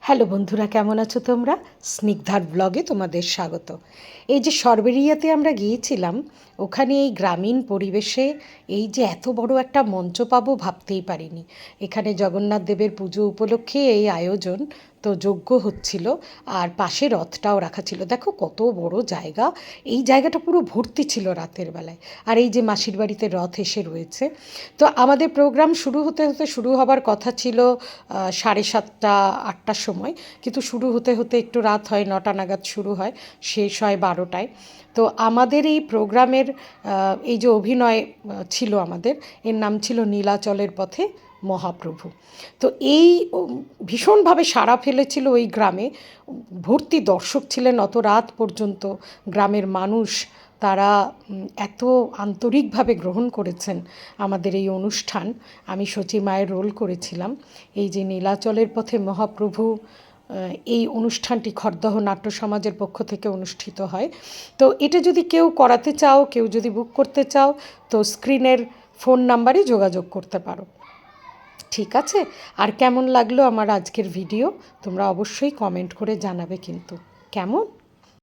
Hello বন্ধুরা, কেমন আছো তোমরা? স্নিগ্ধার ব্লগে তোমাদের স্বাগত। এই যে সরবেরিয়াতে আমরা গিয়েছিলাম, ওখানে এই গ্রামীণ পরিবেশে এই যে এত বড় একটা মঞ্চ পাবো ভাবতেই পারিনি। এখানে জগন্নাথ দেবের পুজো উপলক্ষে এই আয়োজন, তো যজ্ঞ হচ্ছিল আর পাশে রথটাও রাখা ছিল। দেখো কত বড় জায়গা, এই জায়গাটা পুরো ভর্তি ছিল রাতের বেলায়। আর এই যে মাসির বাড়িতে রথ এসে রয়েছে। তো আমাদের প্রোগ্রাম শুরু হতে হতে শুরু হবার কথা ছিল 7:30 8টার সময়, কিন্তু শুরু হতে হতে একটু রাত হয়, 9টা নাগাদ শুরু হয়, শেষ হয় 12টায়। তো আমাদের এই প্রোগ্রামের এই যে অভিনয় ছিল আমাদের, এর নাম ছিল নীলাচলের পথে মহাপ্রভু। তো এই ভীষণভাবে সাড়া ফেলেছিল ওই গ্রামে, ভর্তি দর্শক ছিলেন অত রাত পর্যন্ত। গ্রামের মানুষ তারা এত আন্তরিকভাবে গ্রহণ করেছেন আমাদের এই অনুষ্ঠান। আমি সচি মায়ের রোল করেছিলাম। এই যে নীলাচলের পথে মহাপ্রভু, এই অনুষ্ঠানটি খড়দহ নাট্য সমাজের পক্ষ থেকে অনুষ্ঠিত হয়। তো এটা যদি কেউ করাতে চাও, কেউ যদি বুক করতে চাও, তো স্ক্রিনের ফোন নাম্বারে যোগাযোগ করতে পারো। ঠিক আছে? আর কেমন লাগলো আমার আজকের ভিডিও তোমরা অবশ্যই কমেন্ট করে জানাবে কিন্তু। কেমন?